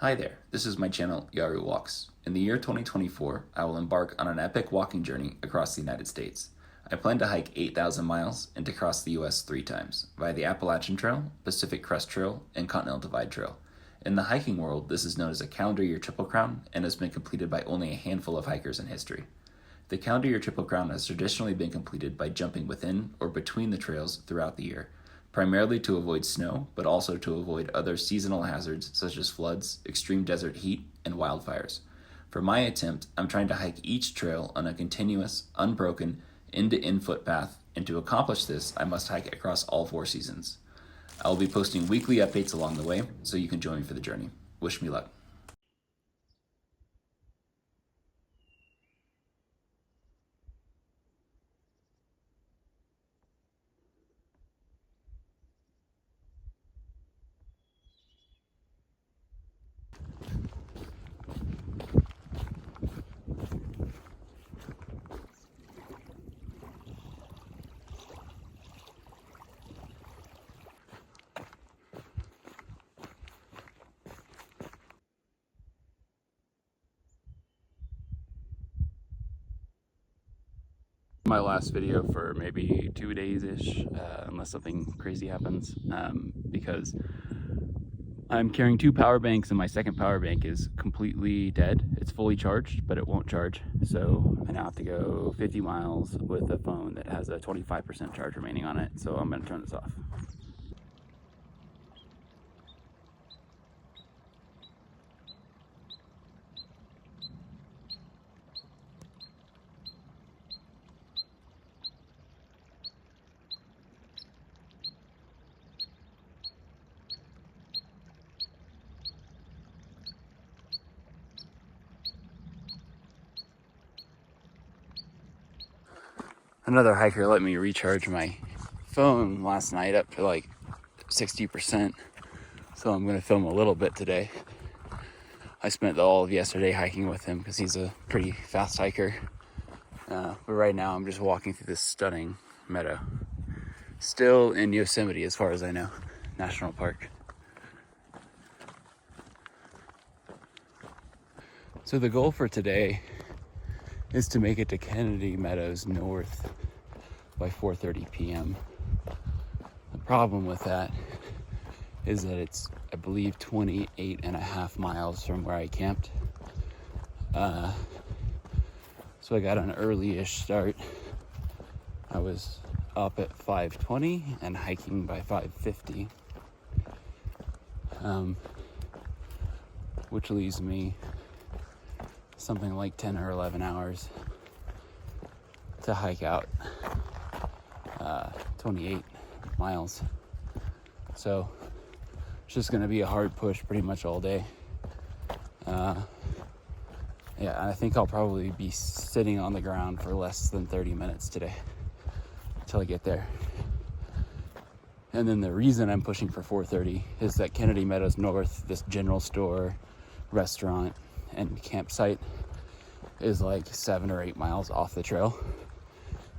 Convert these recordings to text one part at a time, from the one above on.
Hi there, this is my channel, Jaru Walks. In the year 2024, I will embark on an epic walking journey across the United States. I plan to hike 8,000 miles and to cross the US 3 times, via the Appalachian Trail, Pacific Crest Trail, and Continental Divide Trail. In the hiking world, this is known as a calendar year Triple Crown and has been completed by only a handful of hikers in history. The calendar year Triple Crown has traditionally been completed by jumping within or between the trails throughout the year, primarily to avoid snow, but also to avoid other seasonal hazards such as floods, extreme desert heat, and wildfires. For my attempt, I'm trying to hike each trail on a continuous, unbroken, end-to-end footpath, and to accomplish this, I must hike across all 4 seasons. I will be posting weekly updates along the way, so you can join me for the journey. Wish me luck. My last video for maybe 2 days-ish, unless something crazy happens, because I'm carrying 2 power banks and my second power bank is completely dead. It's fully charged, but it won't charge. So I now have to go 50 miles with a phone that has a 25% charge remaining on it. So I'm gonna turn this off. Another hiker let me recharge my phone last night up to like 60%. So I'm gonna film a little bit today. I spent all of yesterday hiking with him because he's a pretty fast hiker. But right now I'm just walking through this stunning meadow. Still in Yosemite as far as I know, National Park. So the goal for today is to make it to Kennedy Meadows North by 4:30 p.m. The problem with that is that it's, I believe, 28 and a half miles from where I camped. So I got an early-ish start. I was up at 5:20 and hiking by 5:50, which leaves me something like 10 or 11 hours to hike out 28 miles. So it's just gonna be a hard push pretty much all day. Yeah, I think I'll probably be sitting on the ground for less than 30 minutes today until I get there. And then the reason I'm pushing for 4:30 is that Kennedy Meadows North, this general store, restaurant, and campsite is like 7 or 8 miles off the trail.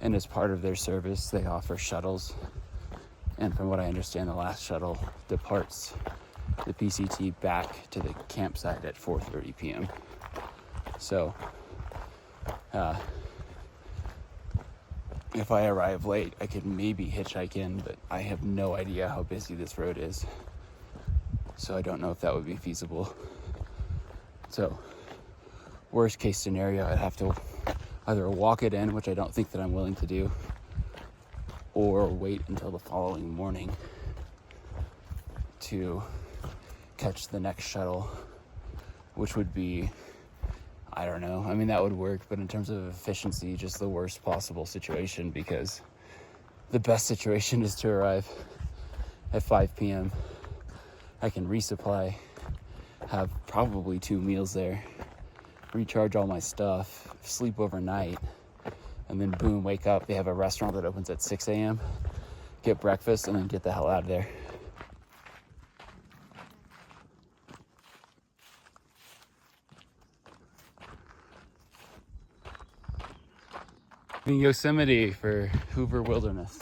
And as part of their service, they offer shuttles. And from what I understand, the last shuttle departs the PCT back to the campsite at 4:30 p.m. So, if I arrive late, I could maybe hitchhike in, but I have no idea how busy this road is. So I don't know if that would be feasible. So, worst case scenario, I'd have to either walk it in, which I don't think that I'm willing to do, or wait until the following morning to catch the next shuttle, which would be, I don't know. I mean, that would work, but in terms of efficiency, just the worst possible situation, because the best situation is to arrive at 5 p.m. I can resupply, have probably 2 meals there, recharge all my stuff, sleep overnight, and then boom, wake up. They have a restaurant that opens at 6 a.m., get breakfast, and then get the hell out of there. In Yosemite for Hoover Wilderness.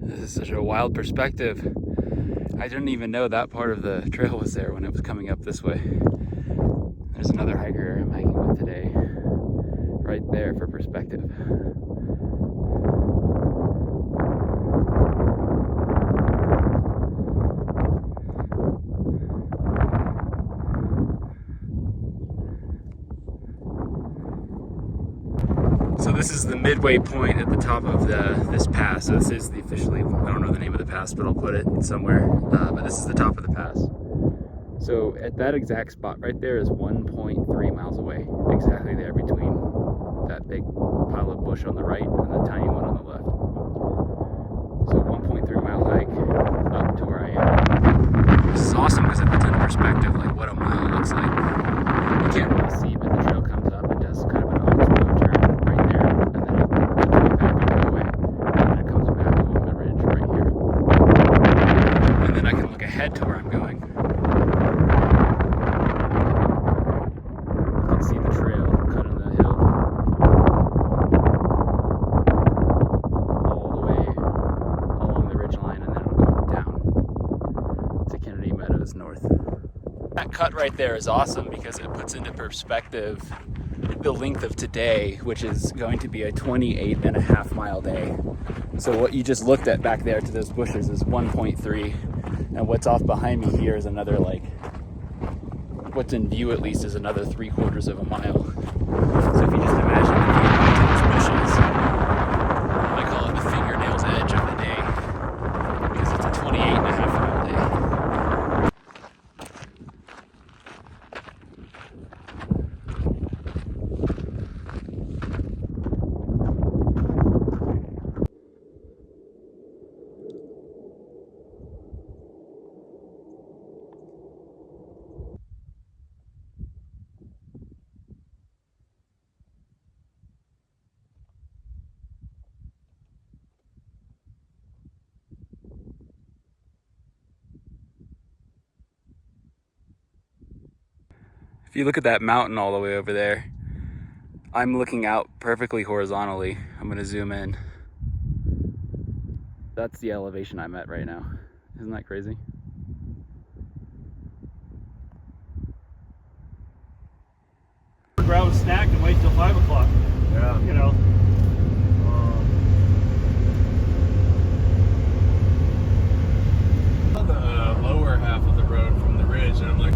This is such a wild perspective. I didn't even know that part of the trail was there when it was coming up this way. There's another hiker I'm hiking with today, right there for perspective. So this is the midway point at the top of this pass. So this is the officially, I don't know the name of the pass, but I'll put it somewhere. But this is the top of the pass. So at that exact spot right there is 1.3 miles away. Exactly there between that big pile of bush on the right and the tiny one on the left. So 1.3 mile hike up to where I am. This is awesome because it puts into perspective like what a mile looks like. You can't really see, but the trail comes up. It does kind of an oxbow turn right there, and then it goes way back up that way, and then it comes back along the ridge right here. And then I can look ahead to where I'm going. You can see the trail cut in the hill all the way along the ridge line, and then it'll go down to Kennedy Meadows north. That cut right there is awesome because it puts into perspective the length of today, which is going to be a 28.5 mile day. So what you just looked at back there to those bushes is 1.3, and what's off behind me here is another, like, what's in view at least is another 3/4 of a mile. So if you just imagine the view back to those bushes, I call it the fingernail's edge of the day because it's a 28.5 mile day. If you look at that mountain all the way over there, I'm looking out perfectly horizontally. I'm gonna zoom in. That's the elevation I'm at right now. Isn't that crazy? Grab a snack and wait till 5 o'clock. Yeah. You know. The lower half of the road from the ridge, and I'm like,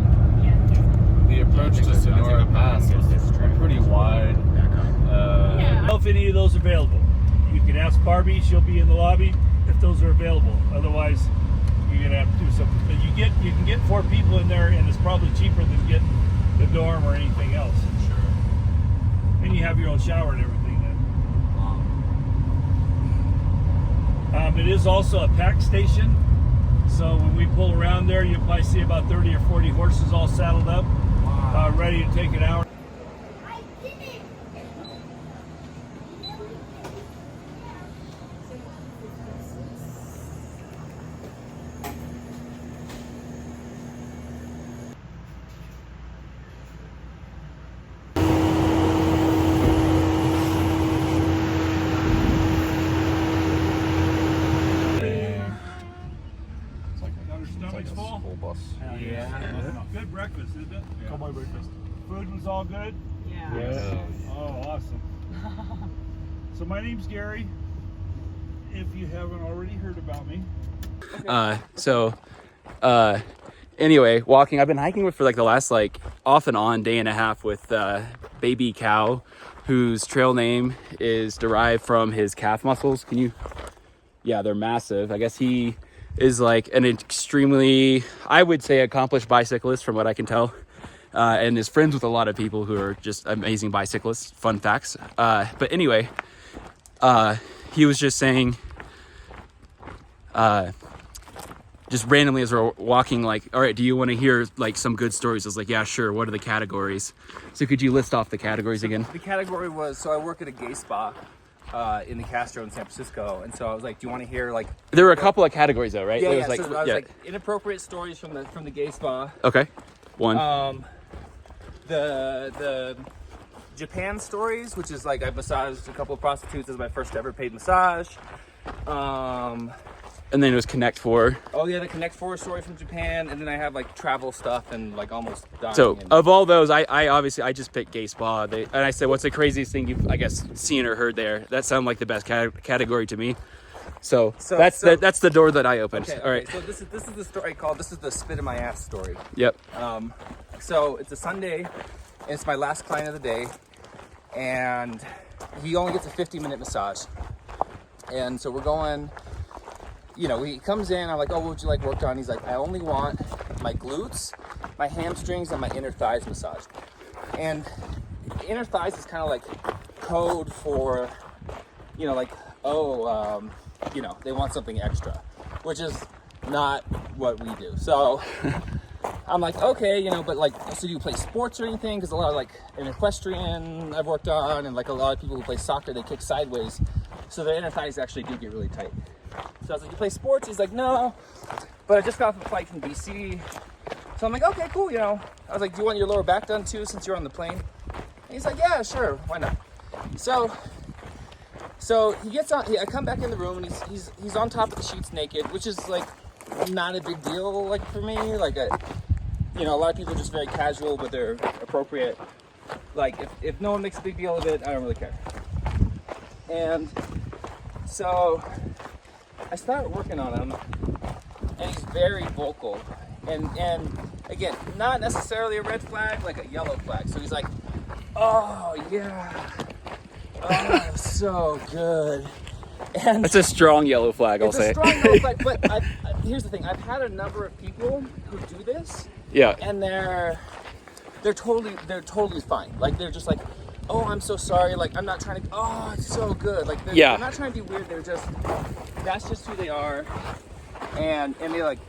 the approach to Sonora Pass is pretty wide. I don't know if any of those are available. You can ask Barbie; she'll be in the lobby if those are available. Otherwise, you're gonna have to do something. But you can get 4 people in there, and it's probably cheaper than getting the dorm or anything else. Sure. And you have your own shower and everything. Then. It is also a pack station. So when we pull around there, you'll probably see about 30 or 40 horses all saddled up, ready to take an hour. Stomach's full? Full bus. Yeah. Good breakfast, isn't it? Yeah. Cowboy breakfast. Food was all good? Yeah. Yes. Oh, awesome. So my name's Gary. If you haven't already heard about me. Anyway, walking. I've been hiking for like the last off and on day and a half with Baby Cow, whose trail name is derived from his calf muscles. Yeah, they're massive. I guess he is like an extremely, I would say, accomplished bicyclist from what I can tell, and is friends with a lot of people who are just amazing bicyclists. Fun facts. But anyway, he was just saying, just randomly as we're walking, like, all right, do you want to hear like some good stories? I was like, yeah, sure. What are the categories? So could you list off the categories again? The category was, so I work at a gay spa in the Castro in San Francisco, and so I was like, do you want to hear like? There were a couple of categories though, right? Yeah, It yeah. was So I was like inappropriate stories from the gay spa. Okay, one. The Japan stories, which is like I massaged a couple of prostitutes as my first ever paid massage. And then it was Connect 4. Oh yeah, the Connect 4 story from Japan, and then I have like travel stuff and like almost dying. So and, of all those, I obviously I just picked Gay Spa. And I said, what's the craziest thing you've, I guess, seen or heard there? That sounded like the best category to me. So that's the door that I opened. Okay, all right. So this is the story called, this is the spit in my ass story. Yep. So it's a Sunday, and it's my last client of the day, and he only gets a 50-minute massage. And so we're going, you know, he comes in, I'm like, oh, what would you like worked on? He's like, I only want my glutes, my hamstrings, and my inner thighs massaged. And inner thighs is kind of like code for, you know, like, you know, they want something extra, which is not what we do. So I'm like, okay, you know, but like, so do you play sports or anything? Because a lot of like an equestrian I've worked on, and like a lot of people who play soccer, they kick sideways. So their inner thighs actually do get really tight. So I was like, you play sports? He's like, no, but I just got off a flight from BC. So I'm like, okay, cool, you know. I was like, do you want your lower back done too since you're on the plane? And he's like, yeah, sure, why not? So he gets on, I come back in the room, and he's on top of the sheets naked, which is like not a big deal, like for me. Like, you know, a lot of people are just very casual, but they're appropriate. Like, if no one makes a big deal of it, I don't really care. And so I started working on him, and he's very vocal. And again, not necessarily a red flag, like a yellow flag. So he's like, oh yeah, oh so good. And That's a strong yellow flag, I'll say. it's a strong yellow flag, but here's the thing: I've had a number of people who do this, Yeah. and they're totally fine. Like, they're just like, oh, I'm so sorry. Like, I'm not trying to. Oh, it's so good. Like, they're not trying to be weird. They're just, that's just who they are, and they like.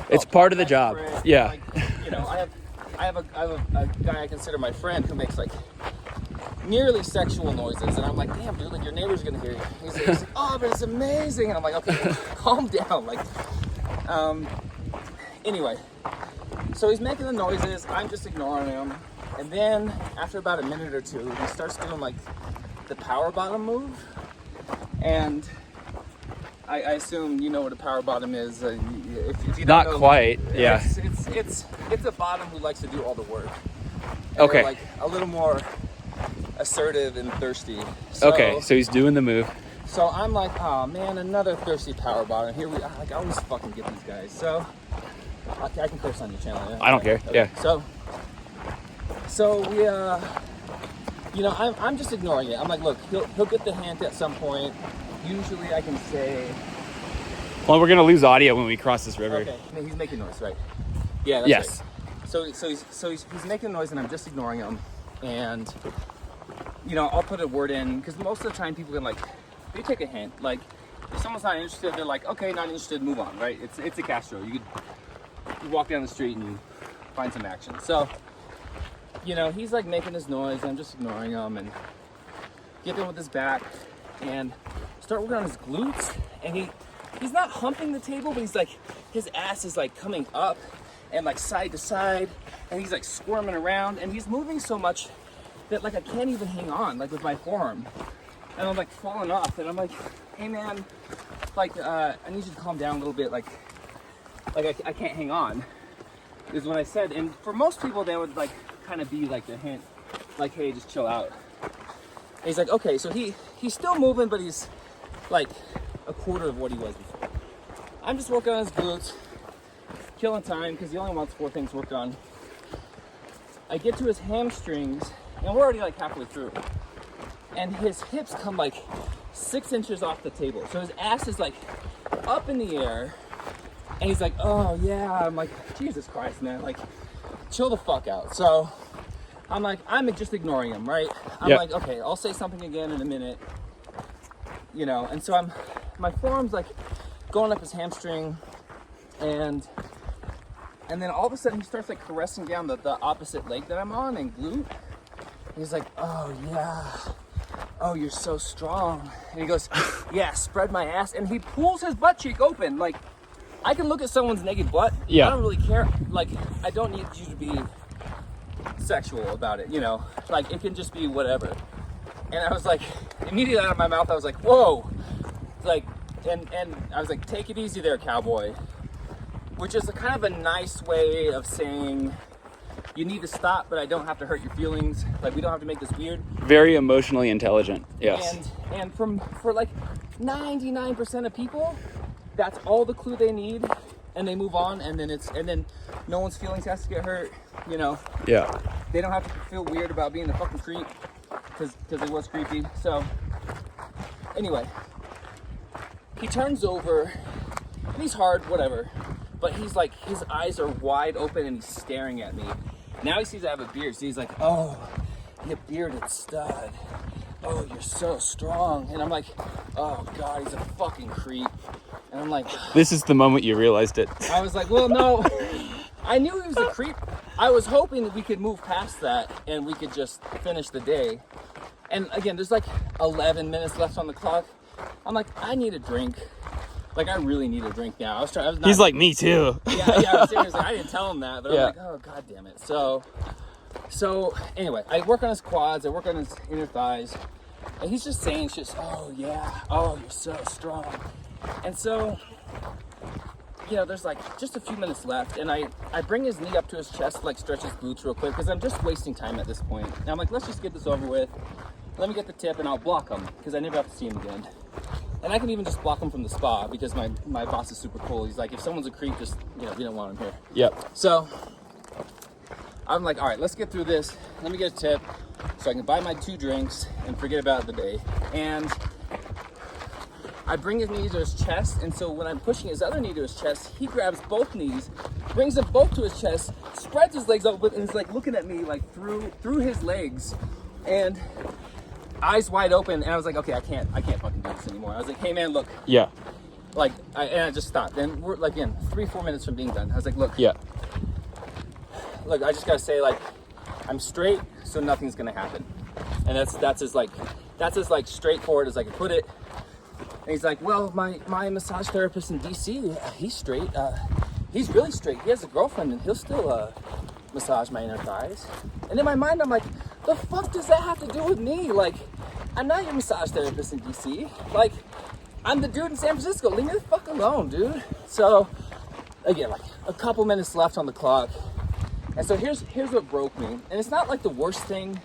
It's part of the job. Yeah. Like, you know, I have a guy I consider my friend who makes like nearly sexual noises, and I'm like, damn, dude, like your neighbor's gonna hear you. He's like, oh, but it's amazing, and I'm like, okay, calm down. Like, anyway, so he's making the noises. I'm just ignoring him, and then after about a minute or two, he starts doing like the power bottom move, and I assume you know what a power bottom is. If you don't Not know, quite. Yeah. It's a bottom who likes to do all the work. And Okay. they're, like a little more assertive and thirsty. So, Okay. So he's doing the move. So I'm like, oh man, another thirsty power bottom. Here we like, I always fucking get these guys. So I can curse on your channel. Yeah? I don't care. Okay. Yeah. So we you know, I'm just ignoring it. I'm like, look, he'll get the hint at some point. Usually I can say, Well, we're gonna lose audio when we cross this river. okay, he's making noise, right? Yeah, that's Yes. right. So he's making noise, and I'm just ignoring him. And you know, I'll put a word in, because most of the time people can like, they take a hint. Like, if someone's not interested, they're like, okay, not interested, move on, right? It's a Castro. You walk down the street and you find some action. So, you know, he's like making his noise, and I'm just ignoring him, and get in with his back and start working on his glutes. And he's not humping the table, but he's like, his ass is like coming up and like side to side, and he's like squirming around, and he's moving so much that like I can't even hang on, like with my forearm, and I'm like falling off, and I'm like, hey man, like I need you to calm down a little bit, like I can't hang on, is what I said. And for most people, that would like kind of be like the hint, like, hey, just chill out. And he's like, okay, so he's still moving, but he's like a quarter of what he was before. I'm just working on his glutes, killing time, because he only wants 4 things worked on. I get to his hamstrings, and we're already like halfway through, and his hips come like 6 inches off the table. So his ass is like up in the air, and he's like, oh yeah. I'm like, Jesus Christ, man, like chill the fuck out. So I'm like, I'm just ignoring him, right? I'm like, okay, I'll say something again in a minute, you know. And so my forearm's like going up his hamstring, and then all of a sudden he starts like caressing down the opposite leg that I'm on, and glute. He's like, oh yeah, oh, you're so strong. And he goes, yeah, spread my ass. And he pulls his butt cheek open. Like, I can look at someone's naked butt. Yeah. I don't really care. Like, I don't need you to be sexual about it, you know? Like, it can just be whatever. And I was like, immediately out of my mouth, I was like, whoa. Like, and I was like, take it easy there, cowboy, which is a kind of a nice way of saying you need to stop, but I don't have to hurt your feelings. Like, we don't have to make this weird. Very emotionally intelligent. Yes. And for like 99% of people, that's all the clue they need, and they move on, and then no one's feelings has to get hurt, you know. Yeah. They don't have to feel weird about being a fucking creep, because it was creepy. So anyway, he turns over, and he's hard, whatever, but he's like, his eyes are wide open and he's staring at me. Now he sees I have a beard, so he's like, oh, you bearded stud. Oh, you're so strong. And I'm like, oh God, he's a fucking creep. And I'm like, this is the moment you realized it. I was like, well, no, I knew he was a creep. I was hoping that we could move past that and we could just finish the day. And again, there's like 11 minutes left on the clock. I'm like, I need a drink. Like, I really need a drink now. He's like, me too. Yeah, seriously, I didn't tell him that, but yeah. I'm like, oh, God damn it. So anyway, I work on his quads, I work on his inner thighs, and he's just saying shit, oh yeah, oh, you're so strong. And so, you know, there's like just a few minutes left, and I bring his knee up to his chest, like stretch his glutes real quick, because I'm just wasting time at this point. And I'm like, let's just get this over with. Let me get the tip, and I'll block him, because I never have to see him again. And I can even just block him from the spa, because my boss is super cool. He's like, if someone's a creep, just, you know, we don't want him here. Yep. So I'm like, all right, let's get through this. Let me get a tip so I can buy my 2 drinks and forget about the day. And I bring his knee to his chest, and so when I'm pushing his other knee to his chest, he grabs both knees, brings them both to his chest, spreads his legs open, and is like looking at me like through his legs, and eyes wide open. And I was like, okay, I can't fucking do this anymore. I was like, hey man, look. Yeah. Like, and I just stopped. And we're like, again, 3-4 minutes from being done. I was like, look. Yeah. Look, I just gotta say, like, I'm straight, so nothing's gonna happen. And that's as like straightforward as I can put it. And he's like, well, my massage therapist in DC, he's straight. He's really straight. He has a girlfriend, and he'll still massage my inner thighs. And in my mind, I'm like, the fuck does that have to do with me? Like, I'm not your massage therapist in DC. Like, I'm the dude in San Francisco. Leave me the fuck alone, dude. So, again, like, a couple minutes left on the clock. And so here's what broke me. And it's not like the worst thing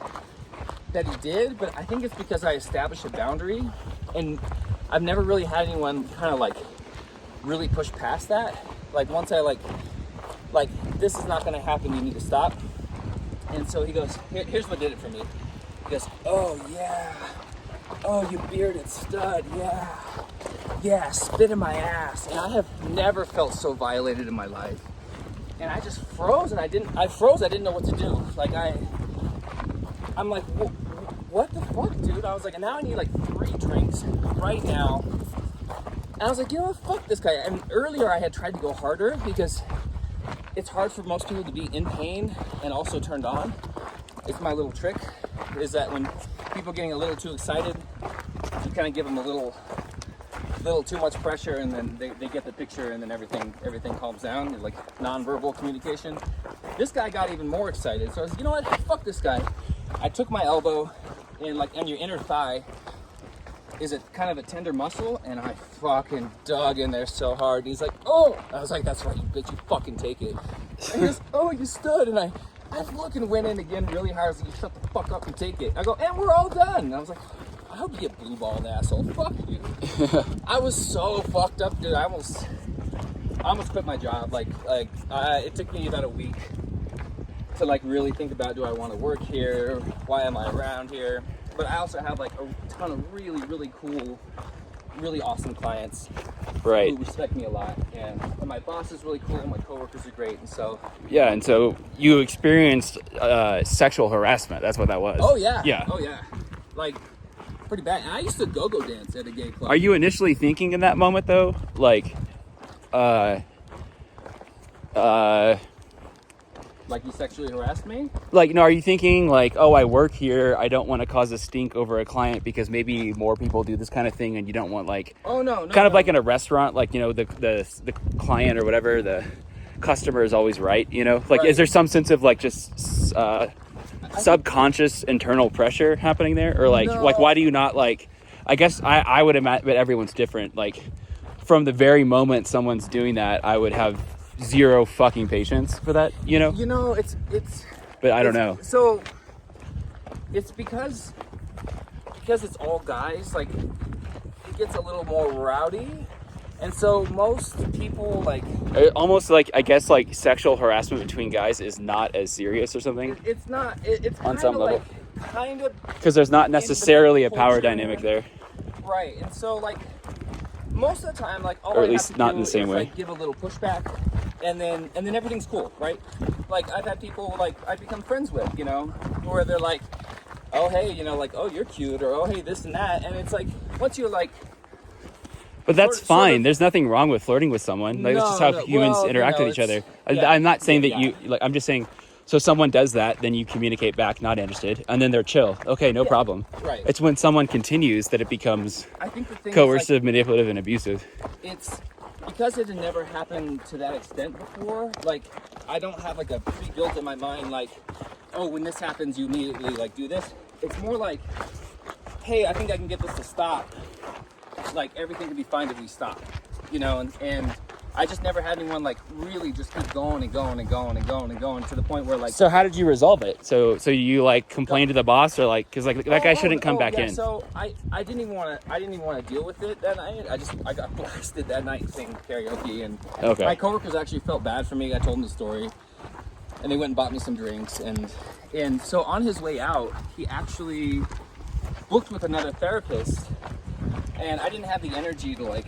that he did, but I think it's because I established a boundary, and I've never really had anyone kind of like really push past that. Like, once I like this is not gonna happen, you need to stop. And so he goes, here's what did it for me. He goes, oh yeah, oh, you bearded stud, yeah, spit in my ass. And I have never felt so violated in my life. And I just froze, and I didn't know what to do. Like, I'm like, what the fuck, dude? I was like, and now I need like 3 drinks right now. And I was like, you know what, fuck this guy. And earlier I had tried to go harder, because it's hard for most people to be in pain and also turned on. It's my little trick, is that when people are getting a little too excited, you kind of give them a little too much pressure, and then they get the picture, and then everything calms down. It's like nonverbal communication. This guy got even more excited, so I was like, you know what, fuck this guy. I took my elbow, and like, on your inner thigh is a kind of a tender muscle, and I fucking dug in there so hard. And he's like, oh, I was like, that's right, you bitch, you fucking take it. And he goes, oh, you stood. And I fucking went in again really hard. I was like, you shut the fuck up and take it. I go, and we're all done. And I was like, I hope you get blue-balled, asshole. Fuck you. I was so fucked up, dude. I almost quit my job. It took me about a week to like really think about, do I want to work here? Why am I around here? But I also have like a ton of really, really cool, really awesome clients, right, who respect me a lot. And my boss is really cool. My coworkers are great. And so, yeah. And so you experienced sexual harassment. That's what that was. Oh yeah. Yeah. Oh yeah. Like, pretty bad. And I used to go dance at a gay club. Are you initially thinking in that moment though, like, like, you sexually harassed me? Like, no, are you thinking like, oh, I work here, I don't want to cause a stink over a client because maybe more people do this kind of thing, and you don't want like, oh no, kind of like in a restaurant, like, you know, the client or whatever, the customer is always right, you know, like, right. Is there some sense of like just subconscious internal pressure happening there, or like, no. like, why do you not like? I guess I would imagine, but everyone's different. Like, from the very moment someone's doing that, I would have zero fucking patience for that, you know? You know, it's But I don't know. So it's because it's all guys, like it gets a little more rowdy. And so most people like Almost like, I guess, like sexual harassment between guys is not as serious or something. It's not. It's on some level, like, kind of, because there's not necessarily a power culture. dynamic there. Right, and so like most of the time, like all Or at I least have to not do in the same is, way. like, give a little pushback, and then everything's cool, right? Like I've had people like I become friends with, you know, where they're like, oh hey, you know, like oh you're cute, or oh hey this and that, and it's like once you're like. But that's sort fine. of, There's nothing wrong with flirting with someone. Like, that's just how humans interact with each other. I'm not saying that you, like, I'm just saying, so someone does that, then you communicate back, not interested, and then they're chill. Okay, no problem. Right. It's when someone continues that it becomes I think the thing coercive, is, like, manipulative, and abusive. it's because it had never happened to that extent before. Like, I don't have like a pre-built in my mind, like, oh, when this happens, you immediately like do this. It's more like, hey, I think I can get this to stop. Like everything can be fine if we stop, you know, and I just never had anyone like really just keep going and going and going and going and going to the point where like. So how did you resolve it? So you like complained to the boss, or like, because like that guy shouldn't come back in. So I didn't even want to deal with it that night. I got blasted that night singing karaoke, and my coworkers actually felt bad for me. I told them the story, and they went and bought me some drinks, and so on his way out, he actually booked with another therapist. And I didn't have the energy to like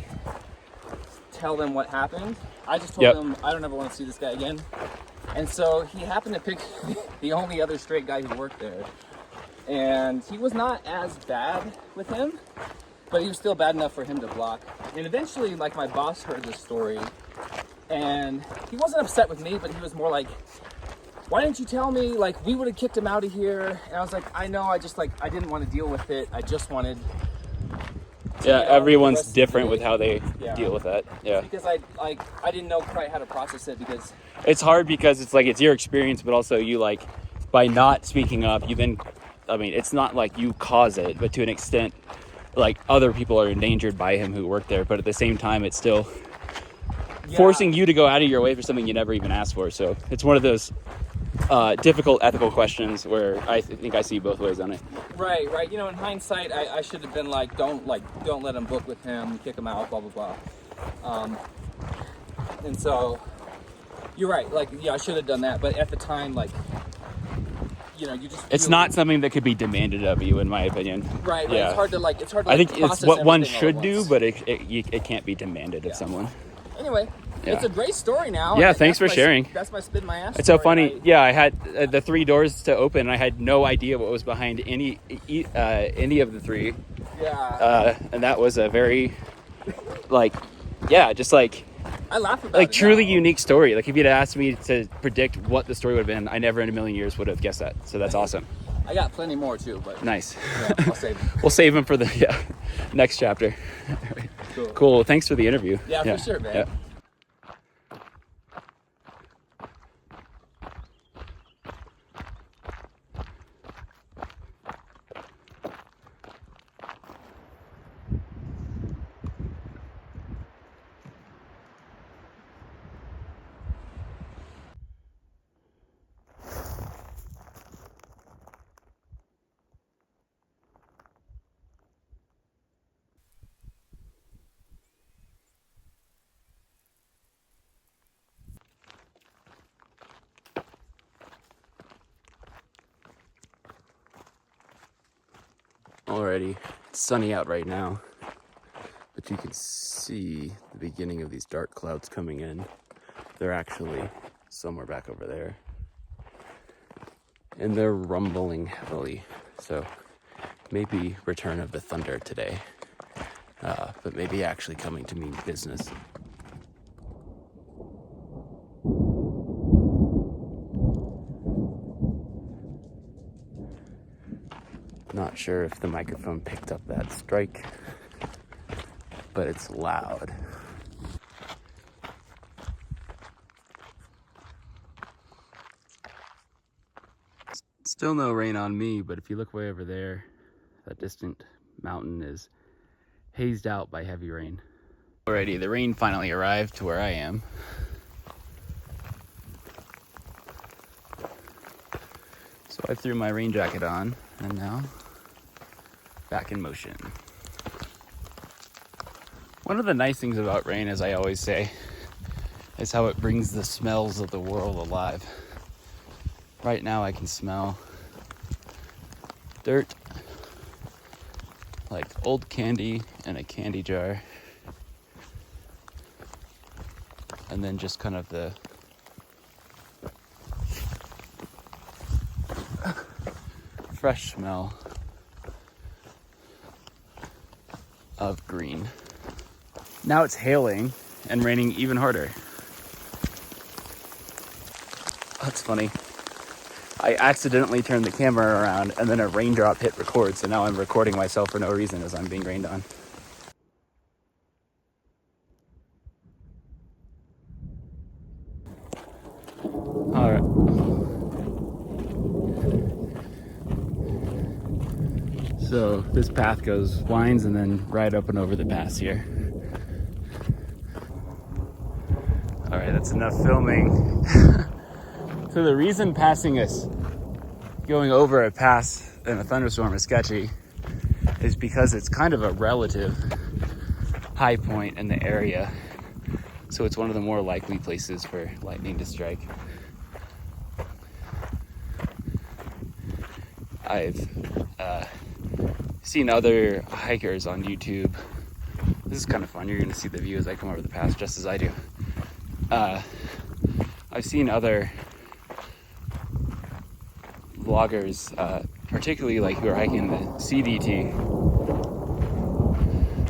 tell them what happened. I just told them I don't ever want to see this guy again. And so he happened to pick the only other straight guy who worked there. And he was not as bad with him, but he was still bad enough for him to block. And eventually, like, my boss heard this story, and he wasn't upset with me, but he was more like, why didn't you tell me? Like, we would have kicked him out of here. And I was like, I know, I didn't want to deal with it. I just wanted... Yeah, everyone's different with how they deal with that. Yeah. Because I didn't know quite how to process it, because it's hard because it's like it's your experience, but also you like by not speaking up, you then, I mean, it's not like you cause it, but to an extent, like other people are endangered by him who work there. But at the same time, it's still forcing you to go out of your way for something you never even asked for. So it's one of those difficult ethical questions where I think I see both ways on it. Right. You know, in hindsight, I should have been like, don't let him book with him, kick him out, blah blah blah. And so, you're right. Like, yeah, I should have done that. But at the time, like, you know, you just. It's not something that could be demanded of you, in my opinion. Right. Yeah. It's hard to like. I think it's what one should do, but it can't be demanded of someone. Anyway. Yeah. It's a great story now. Yeah, thanks for sharing. That's my spin my ass. It's so funny. Yeah, I had the 3 doors to open, and I had no idea what was behind any of the 3. Yeah. And that was a very, like, yeah, just like. I laugh about like it truly now. unique story. Like if you'd asked me to predict what the story would have been, I never in a million years would have guessed that. So that's awesome. I got plenty more too, but nice. Yeah, I'll save them. We'll save them for the next chapter. Cool. Thanks for the interview. Yeah, for sure, man. Yeah. Alrighty, it's sunny out right now, but you can see the beginning of these dark clouds coming in. They're actually somewhere back over there, and they're rumbling heavily, so maybe return of the thunder today, but maybe actually coming to mean business. Not sure if the microphone picked up that strike, but it's loud. Still no rain on me, but if you look way over there, that distant mountain is hazed out by heavy rain. Alrighty, the rain finally arrived to where I am. So I threw my rain jacket on and now back in motion. One of the nice things about rain, as I always say, is how it brings the smells of the world alive. Right now I can smell dirt, like old candy in a candy jar, and then just kind of the fresh smell of green. Now it's hailing and raining even harder. That's funny. I accidentally turned the camera around and then a raindrop hit record, so now I'm recording myself for no reason as I'm being rained on. Alright. So this path winds and then right up and over the pass here. Alright, that's enough filming. So the reason passing us, going over a pass in a thunderstorm is sketchy is because it's kind of a relative high point in the area. So it's one of the more likely places for lightning to strike. I've seen other hikers on YouTube. This is kind of fun. You're going to see the view as I come over the pass, just as I do. I've seen other vloggers, particularly like who are hiking the CDT,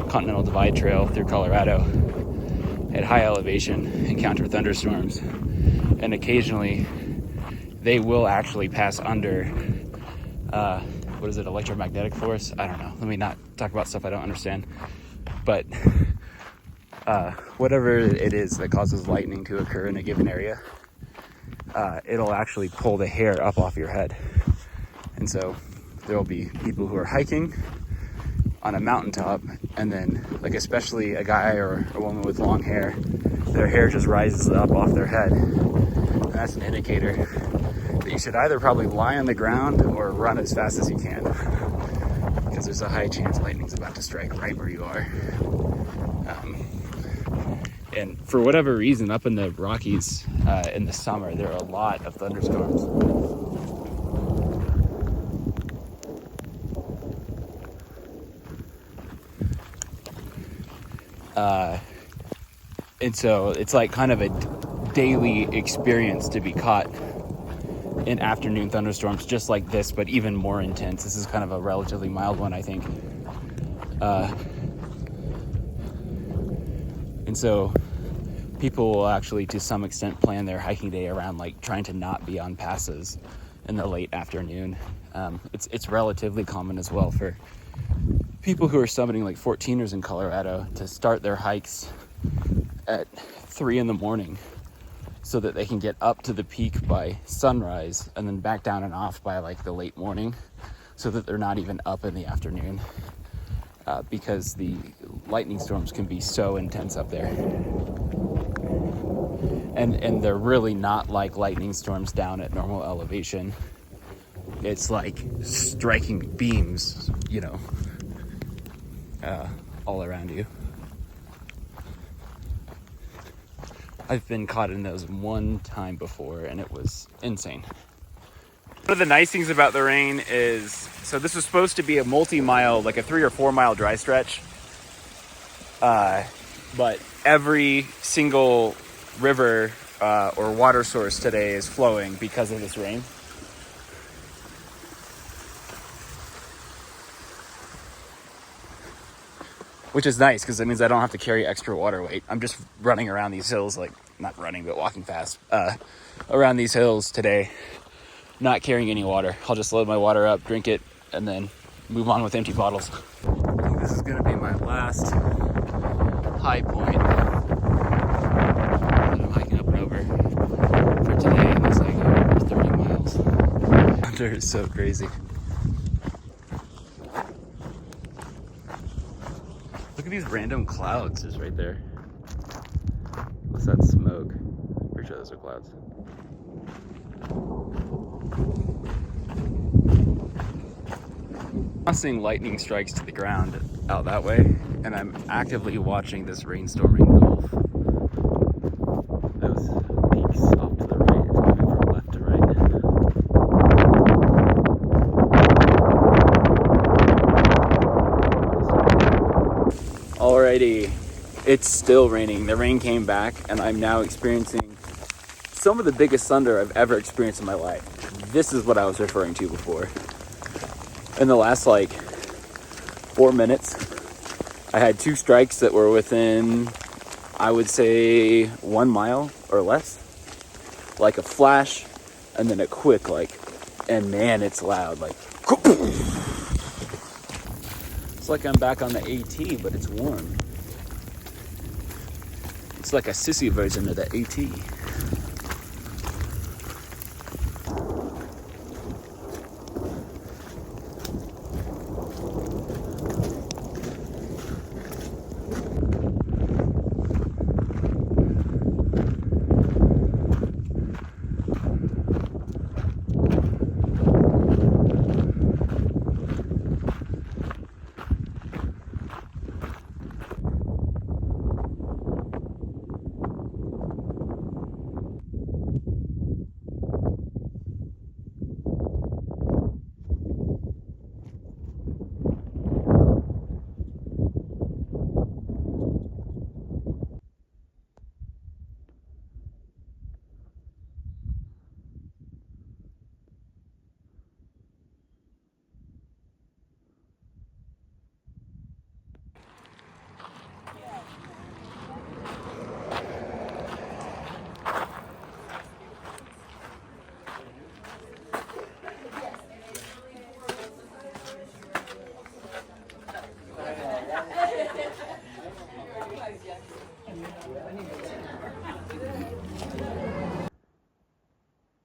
Continental Divide Trail through Colorado, at high elevation, encounter thunderstorms, and occasionally they will actually pass under what is it, electromagnetic force? I don't know. Let me not talk about stuff I don't understand. But whatever it is that causes lightning to occur in a given area, it'll actually pull the hair up off your head. And so there will be people who are hiking on a mountaintop, and then, like, especially a guy or a woman with long hair, their hair just rises up off their head. And that's an indicator that you should either probably lie on the ground or run as fast as you can, because there's a high chance lightning's about to strike right where you are. And for whatever reason, up in the Rockies in the summer, there are a lot of thunderstorms. And so it's like kind of a daily experience to be caught in afternoon thunderstorms just like this, but even more intense. This is kind of a relatively mild one, I think. And so people will actually, to some extent, plan their hiking day around like trying to not be on passes in the late afternoon. It's relatively common as well for people who are summiting, like 14ers in Colorado, to start their hikes at 3 a.m. so that they can get up to the peak by sunrise and then back down and off by like the late morning, so that they're not even up in the afternoon, because the lightning storms can be so intense up there. And they're really not like lightning storms down at normal elevation. It's like striking beams, you know, all around you. I've been caught in those one time before, and it was insane. One of the nice things about the rain is, so this was supposed to be a multi-mile, like a 3 or 4 mile dry stretch. But every single river or water source today is flowing because of this rain. Which is nice, because it means I don't have to carry extra water weight. I'm just running around these hills, like, not running, but walking fast, around these hills today, not carrying any water. I'll just load my water up, drink it, and then move on with empty bottles. I think this is gonna be my last high point that I'm hiking up and over for today, and it's like over 30 miles. Thunder is so crazy. Look at these random clouds just right there? What's that smoke? Pretty sure those are clouds. I'm seeing lightning strikes to the ground out that way, and I'm actively watching this rainstorm engulf those peaks off to the right. It's moving from left to right. Alrighty, it's still raining. The rain came back, and I'm now experiencing some of the biggest thunder I've ever experienced in my life. This is what I was referring to before. In the last 4 minutes, I had 2 strikes that were within, I would say, 1 mile or less. Like a flash, and then a quick, and man, it's loud, It's like I'm back on the AT, but it's warm. It's like a sissy version of the AT.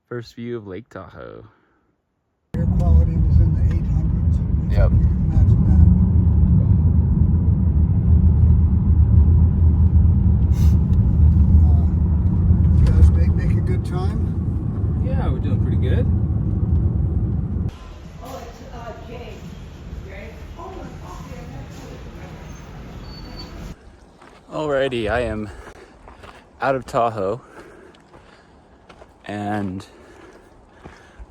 First view of Lake Tahoe. Air quality was in the 800s. Yep. That's bad. You guys make a good time? Yeah, we're doing pretty good. Alrighty, I am out of Tahoe and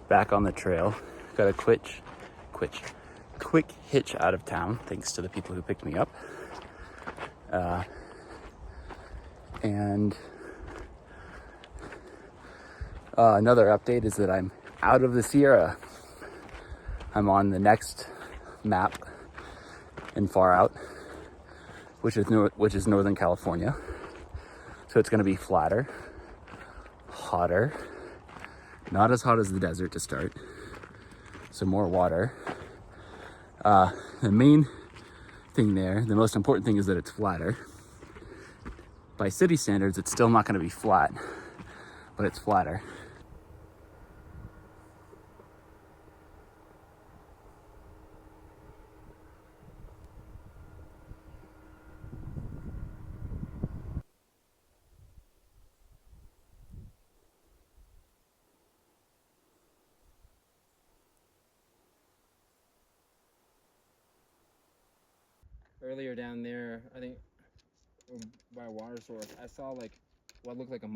back on the trail. Got a quick hitch out of town, thanks to the people who picked me up. Another update is that I'm out of the Sierra. I'm on the next map and far out, which is Northern California. So it's going to be flatter, hotter, not as hot as the desert to start. So more water. The main thing there, the most important thing is that it's flatter. By city standards, it's still not going to be flat, but it's flatter. Earlier down there, I think by a water source, I saw what looked like a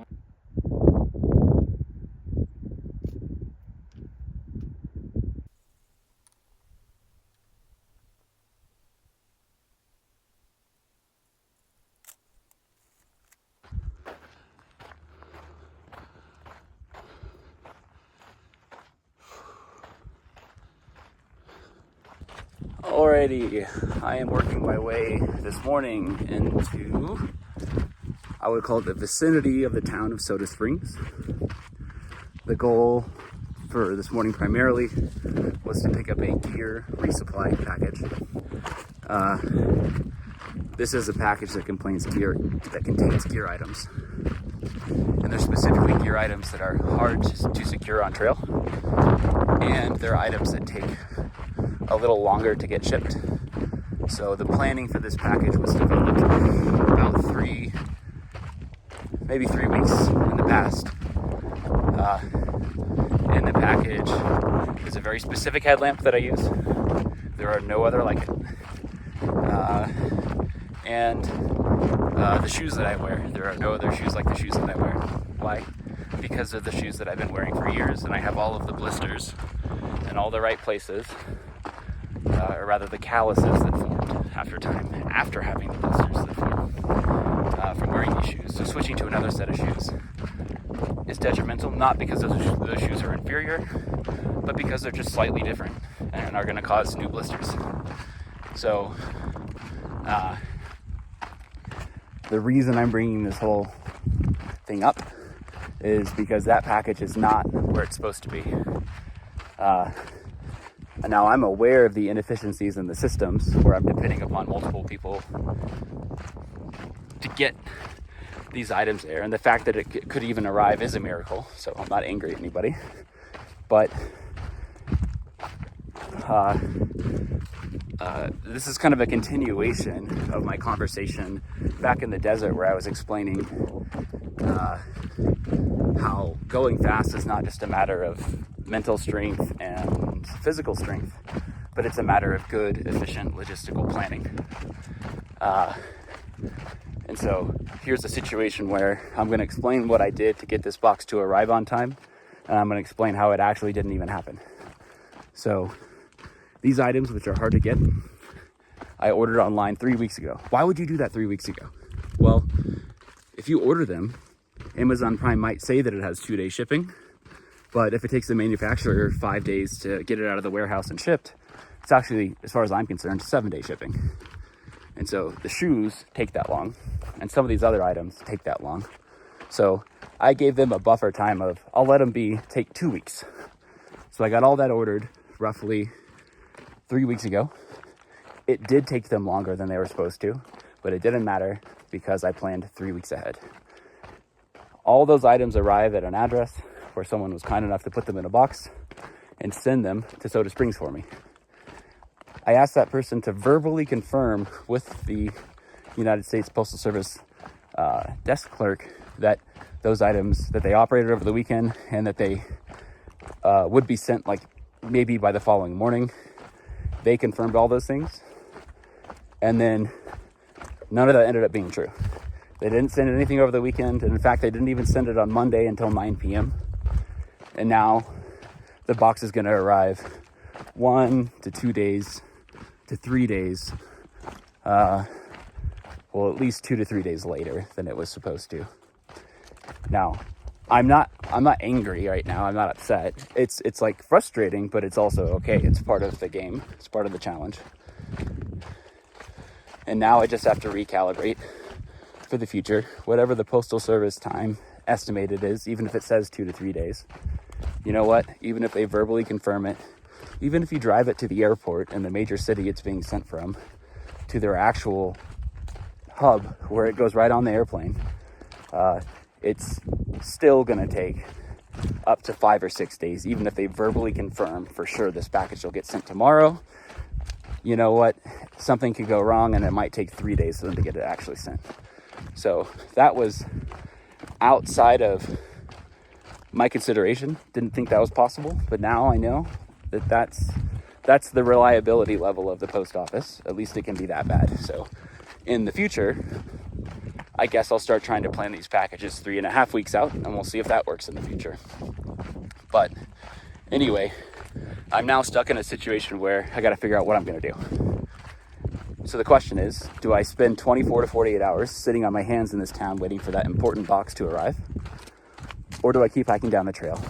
Alrighty, I am working my way this morning into, I would call it the vicinity of the town of Soda Springs. The goal for this morning primarily was to pick up a gear resupply package. This is a package that contains gear items. And they're specifically gear items that are hard to secure on trail. And they're items that take a little longer to get shipped. So the planning for this package was developed about maybe 3 weeks in the past. In the package is a very specific headlamp that I use. There are no other like it. And the shoes that I wear, there are no other shoes like the shoes that I wear. Why? Because of the shoes that I've been wearing for years, and I have all of the blisters in all the right places, or rather the calluses that formed after having the blisters that formed from wearing these shoes. So switching to another set of shoes is detrimental, not because those shoes are inferior, but because they're just slightly different and are going to cause new blisters. So the reason I'm bringing this whole thing up is because that package is not where it's supposed to be. Now I'm aware of the inefficiencies in the systems where I'm depending upon multiple people to get these items there, and the fact that it could even arrive is a miracle, so I'm not angry at anybody. But this is kind of a continuation of my conversation back in the desert where I was explaining how going fast is not just a matter of mental strength and physical strength, but it's a matter of good, efficient, logistical planning. And so here's a situation where I'm going to explain what I did to get this box to arrive on time, and I'm going to explain how it actually didn't even happen. So these items, which are hard to get, I ordered online 3 weeks ago. Why would you do that 3 weeks ago? Well, if you order them, Amazon Prime might say that it has 2-day shipping, but if it takes the manufacturer 5 days to get it out of the warehouse and shipped, it's actually, as far as I'm concerned, 7-day shipping. And so the shoes take that long, and some of these other items take that long. So I gave them a buffer time of, I'll let them take 2 weeks. So I got all that ordered roughly 3 weeks ago. It did take them longer than they were supposed to, but it didn't matter because I planned 3 weeks ahead. All those items arrive at an address where someone was kind enough to put them in a box and send them to Soda Springs for me. I asked that person to verbally confirm with the United States Postal Service desk clerk that those items, that they operated over the weekend and that they would be sent like maybe by the following morning. They confirmed all those things, and then none of that ended up being true. They didn't send anything over the weekend, and in fact, they didn't even send it on Monday until 9 p.m. And now the box is going to arrive 1 to 2 days to 3 days, well, at least 2 to 3 days later than it was supposed to. Now, I'm not angry right now. I'm not upset. It's like frustrating, but it's also okay. It's part of the game. It's part of the challenge. And now I just have to recalibrate for the future. Whatever the Postal Service time estimated is, even if it says 2 to 3 days, you know what? Even if they verbally confirm it, even if you drive it to the airport in the major city it's being sent from, to their actual hub where it goes right on the airplane, it's still going to take up to 5 or 6 days, even if they verbally confirm for sure this package will get sent tomorrow. You know what? Something could go wrong, and it might take 3 days for them to get it actually sent. So that was outside of my consideration. Didn't think that was possible, but now I know that that's the reliability level of the post office. At least it can be that bad. So in the future, I guess I'll start trying to plan these packages 3.5 weeks out, and we'll see if that works in the future. But anyway, I'm now stuck in a situation where I got to figure out what I'm going to do. So the question is, do I spend 24 to 48 hours sitting on my hands in this town waiting for that important box to arrive? Or do I keep hiking down the trail?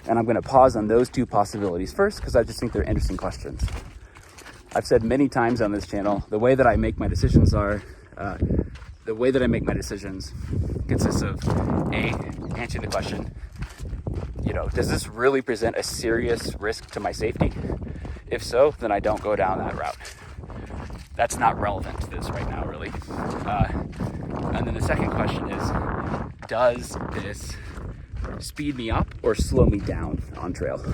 And I'm going to pause on those two possibilities first because I just think they're interesting questions. I've said many times on this channel, the way that I make my decisions consists of A, answering the question, does this really present a serious risk to my safety? If so, then I don't go down that route. That's not relevant to this right now, really. And then the second question is, does this speed me up or slow me down on trail?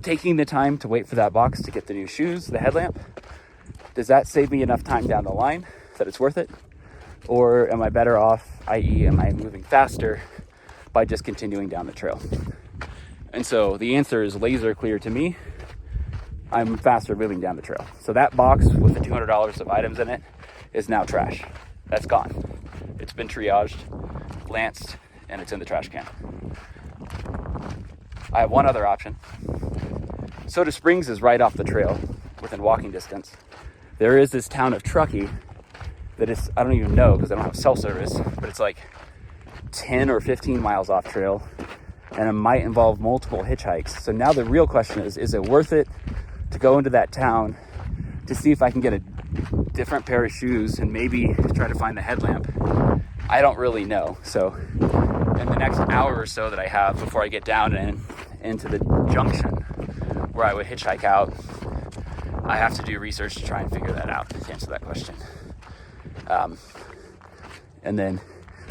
taking the time to wait for that box to get the new shoes, the headlamp, does that save me enough time down the line that it's worth it? Or am I better off, i.e. am I moving faster by just continuing down the trail? And so the answer is laser clear to me. I'm faster moving down the trail. So that box with the $200 of items in it is now trash. That's gone. It's been triaged, lanced, and it's in the trash can. I have one other option. Soda Springs is right off the trail, within walking distance. There is this town of Truckee that is, I don't even know because I don't have cell service, but it's like 10 or 15 miles off trail, and it might involve multiple hitchhikes. So now the real question is it worth it to go into that town to see if I can get a different pair of shoes and maybe try to find the headlamp? I don't really know. So in the next hour or so that I have before I get down and into the junction where I would hitchhike out, I have to do research to try and figure that out, to answer that question. And then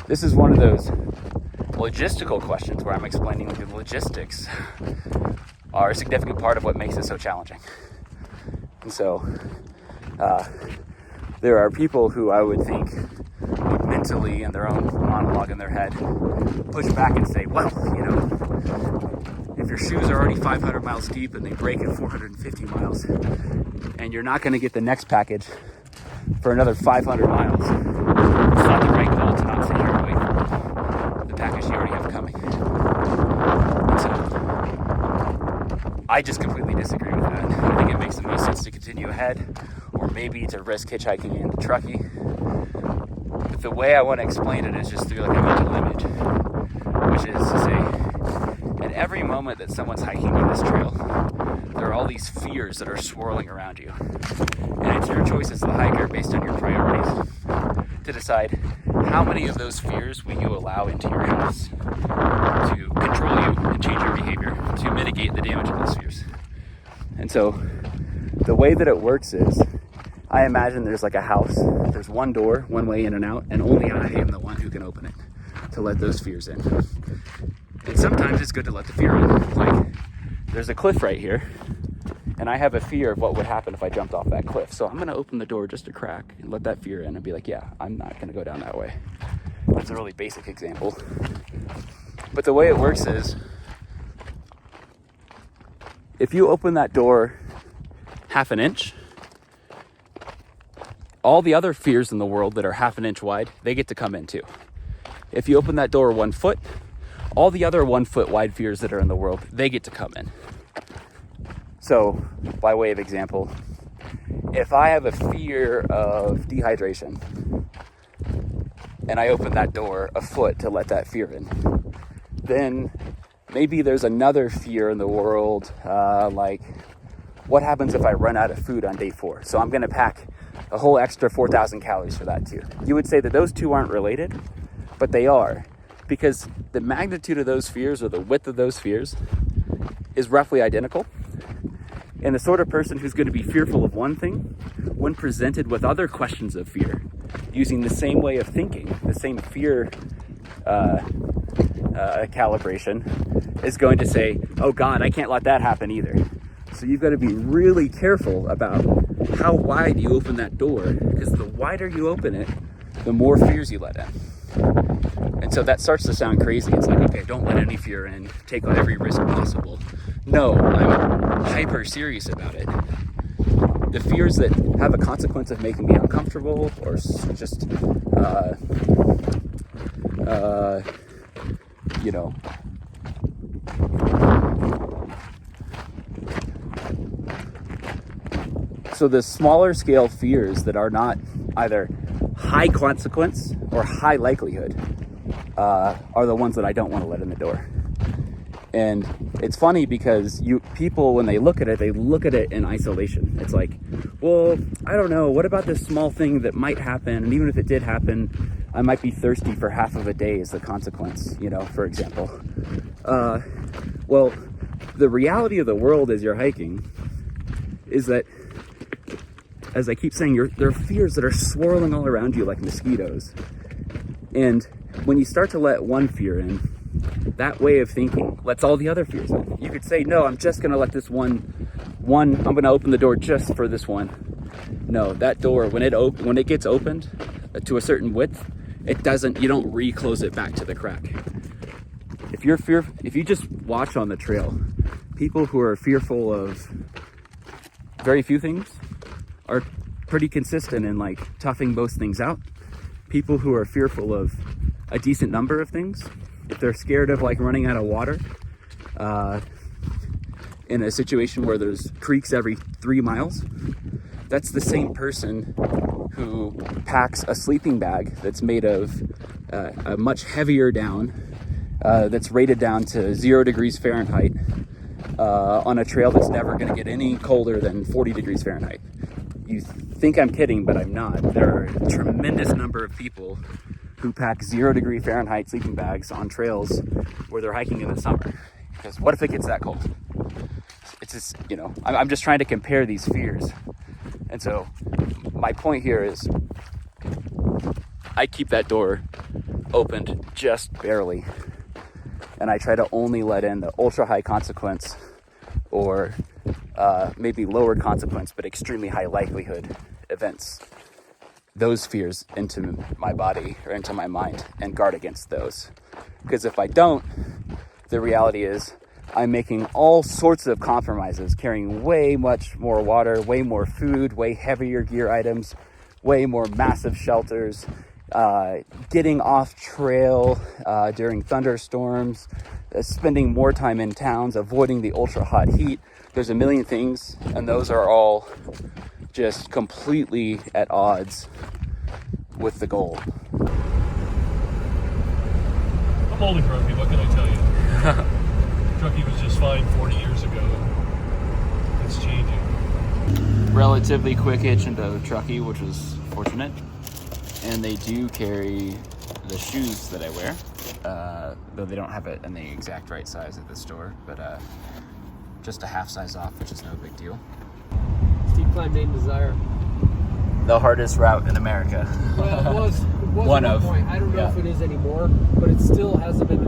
this is one of those logistical questions where I'm explaining the logistics are a significant part of what makes it so challenging. And so there are people who I would think would mentally, in their own monologue in their head, push back and say, well, you know, if your shoes are already 500 miles deep and they break at 450 miles, and you're not going to get the next package for another 500 miles, it's not the right call to not sit here and wait for the package you already have coming. And so I just completely disagree with that. I think it makes the most sense to continue ahead, or maybe to risk hitchhiking into Truckee. But the way I want to explain it is just through like a mental image, which is to say, at every moment that someone's hiking on this trail, there are all these fears that are swirling around you. And it's your choice as the hiker, based on your priorities, to decide how many of those fears will you allow into your house to control you and change your behavior to mitigate the damage of those fears. And so the way that it works is, I imagine there's like a house, there's one door, one way in and out, and only I am the one who can open it to let those fears in. And sometimes it's good to let the fear in. Like, there's a cliff right here, and I have a fear of what would happen if I jumped off that cliff. So I'm gonna open the door just a crack and let that fear in and be like, yeah, I'm not gonna go down that way. That's a really basic example. But the way it works is, if you open that door half an inch, all the other fears in the world that are half an inch wide, they get to come in too. If you open that door 1 foot, all the other 1 foot wide fears that are in the world, they get to come in. So, by way of example, if I have a fear of dehydration and I open that door a foot to let that fear in, then maybe there's another fear in the world, like what happens if I run out of food on day 4? So I'm going to pack a whole extra 4,000 calories for that too. You would say that those two aren't related, but they are, because the magnitude of those fears or the width of those fears is roughly identical. And the sort of person who's going to be fearful of one thing, when presented with other questions of fear, using the same way of thinking, the same fear calibration, is going to say, oh God, I can't let that happen either. So you've got to be really careful about how wide you open that door, because the wider you open it, the more fears you let in. And so that starts to sound crazy. It's like, okay, don't let any fear in, take on every risk possible. No, I'm hyper serious about it. The fears that have a consequence of making me uncomfortable, or just, you know, so the smaller scale fears that are not either high consequence or high likelihood are the ones that I don't want to let in the door. And it's funny because people, when they look at it in isolation. It's like, well, I don't know, what about this small thing that might happen? And even if it did happen, I might be thirsty for half of a day as the consequence, you know, for example. Well, the reality of the world as you're hiking is that, as I keep saying, there are fears that are swirling all around you like mosquitoes. And when you start to let one fear in, that way of thinking lets all the other fears in. You could say, no, I'm just going to let this one, I'm going to open the door just for this one. No, that door, when it gets opened to a certain width, you don't reclose it back to the crack. If you just watch on the trail, people who are fearful of very few things are pretty consistent in like toughing most things out. People who are fearful of a decent number of things, if they're scared of like running out of water, in a situation where there's creeks every 3 miles, that's the same person who packs a sleeping bag that's made of a much heavier down, that's rated down to 0 degrees Fahrenheit, on a trail that's never going to get any colder than 40 degrees Fahrenheit. You think I'm kidding, but I'm not. There are a tremendous number of people who pack 0 degree Fahrenheit sleeping bags on trails where they're hiking in the summer. Because what if it gets that cold? It's just, I'm just trying to compare these fears. And so my point here is I keep that door opened just barely. And I try to only let in the ultra high consequence or maybe lowered consequence, but extremely high likelihood events. Those fears into my body or into my mind and guard against those. Because if I don't, the reality is I'm making all sorts of compromises, carrying way much more water, way more food, way heavier gear items, way more massive shelters, getting off trail during thunderstorms, spending more time in towns, avoiding the ultra hot heat. There's a million things, and those are all just completely at odds with the goal. I'm holding Truckee, what can I tell you? Truckee was just fine 40 years ago. It's changing. Relatively quick hitch into Truckee, which was fortunate. And they do carry the shoes that I wear, though they don't have it in the exact right size at the store, but just a half size off, which is no big deal. Steep climb named Desire. The hardest route in America. Well, it was One at of. one point. I don't know if it is anymore, but it still hasn't been